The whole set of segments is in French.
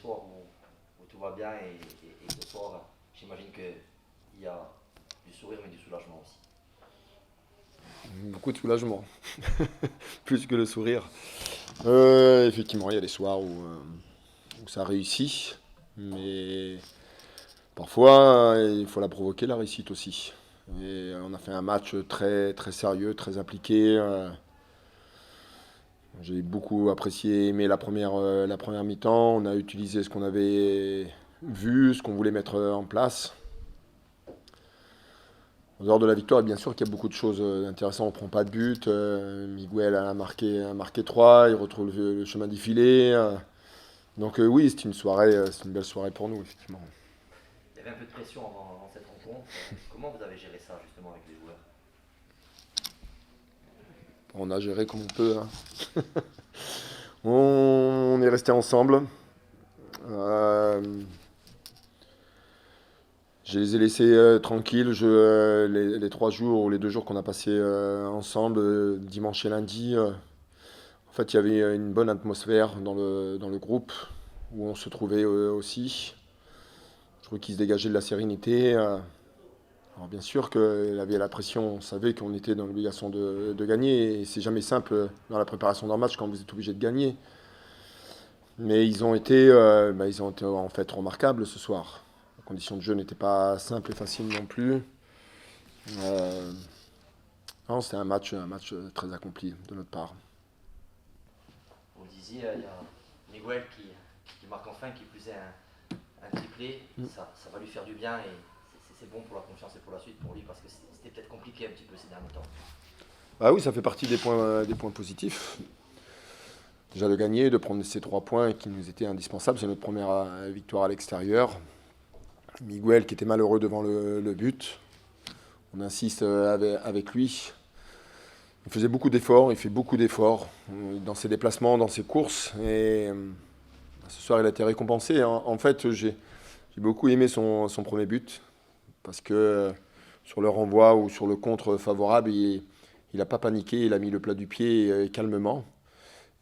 soirs où tout va bien et ce soir, j'imagine qu'il y a du sourire mais du soulagement aussi. Beaucoup de soulagement, plus que le sourire. Effectivement, il y a des soirs où ça réussit, mais parfois il faut la provoquer, la réussite aussi. Et on a fait un match très, très sérieux, très impliqué. J'ai beaucoup apprécié, aimé la première mi-temps. On a utilisé ce qu'on avait vu, ce qu'on voulait mettre en place. En dehors de la victoire, bien sûr qu'il y a beaucoup de choses intéressantes. On ne prend pas de but. Miguel a marqué 3. Il retrouve le chemin du filet. Donc oui, c'est une belle soirée pour nous, effectivement. Il y avait un peu de pression avant cette rencontre. Comment vous avez géré ça justement avec les joueurs? On a géré comme on peut, hein. On est resté ensemble. Je les ai laissés tranquilles les 3 jours ou les 2 jours qu'on a passés ensemble, dimanche et lundi. En fait, il y avait une bonne atmosphère dans le groupe où on se trouvait aussi. Je trouvais qu'il se dégageait de la sérénité. Alors bien sûr qu'il avait la pression, on savait qu'on était dans l'obligation de gagner. Et c'est jamais simple dans la préparation d'un match quand vous êtes obligé de gagner. Mais ils ont été en fait remarquables ce soir. Les conditions de jeu n'étaient pas simples et faciles non plus. Non, c'était un match très accompli de notre part. Vous le disiez, il y a Miguel qui marque enfin, qui plus est un triplé. Ça va lui faire du bien et c'est bon pour la confiance et pour la suite pour lui parce que c'était peut-être compliqué un petit peu ces derniers temps. Ah oui, ça fait partie des points positifs. Déjà de gagner, de prendre ces 3 points qui nous étaient indispensables. C'est notre première victoire à l'extérieur. Miguel qui était malheureux devant le but. On insiste avec lui. Il faisait beaucoup d'efforts, il fait beaucoup d'efforts dans ses déplacements, dans ses courses. Et ce soir, il a été récompensé. En fait, j'ai beaucoup aimé son premier but. Parce que sur le renvoi ou sur le contre favorable, il n'a pas paniqué, il a mis le plat du pied calmement.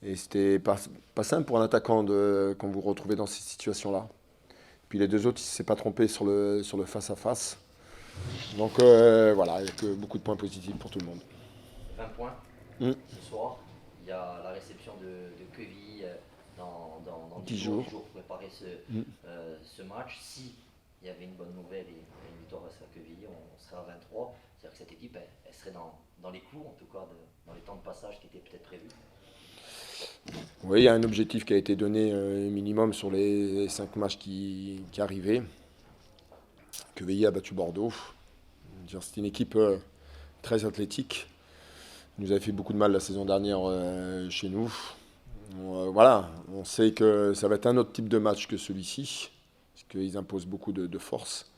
Et c'était pas simple pour un attaquant quand vous vous retrouvez dans ces situations-là. Puis les 2 autres, il ne s'est pas trompé sur le face-à-face. Donc voilà, il n'y a que beaucoup de points positifs pour tout le monde. 20 points ce soir. Il y a la réception de Quevilly dans 10 jours pour préparer ce match. Si il y avait une bonne nouvelle et une victoire à Quevilly, on serait à 23. C'est-à-dire que cette équipe, elle serait dans les clous, en tout cas, dans les temps de passage qui étaient peut-être prévus. Oui, il y a un objectif qui a été donné minimum sur les 5 matchs qui arrivaient. Quevilly a battu Bordeaux. C'est une équipe très athlétique. Il nous avait fait beaucoup de mal la saison dernière chez nous. Voilà, on sait que ça va être un autre type de match que celui-ci, parce qu'ils imposent beaucoup de force.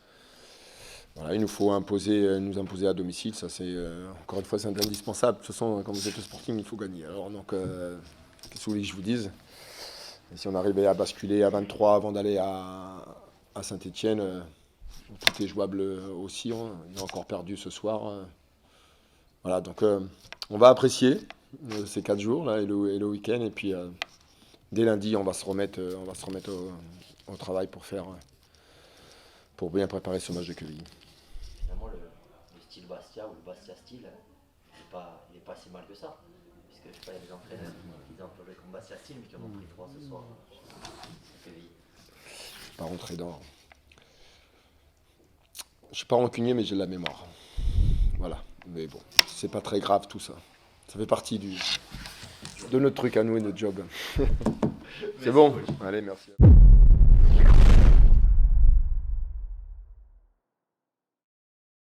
Voilà, il nous faut nous imposer à domicile. Ça, c'est encore une fois, c'est indispensable. De toute façon, quand vous êtes au Sporting, il faut gagner. Alors donc, qu'est-ce que vous voulez que je vous dise? Et si on arrivait à basculer à 23 avant d'aller à Saint-Étienne, tout est jouable aussi. On a encore perdu ce soir. Voilà, donc on va apprécier ces 4 jours là et le week-end. Et puis dès lundi, on va se remettre au travail pour bien préparer ce match de Quevilly. Finalement, le style Bastia ou le Bastia style, il n'est pas si mal que ça. Puisque je sais pas, il y a des entraîneurs qui emploient comme Bastia style, mais qui en ont pris 3 ce soir à Quevilly. Je ne vais pas rentrer dans. Je ne suis pas rancunier, mais j'ai de la mémoire. Voilà. Mais bon, c'est pas très grave tout ça. Ça fait partie de notre truc à nous et notre job. C'est bon. Allez, merci.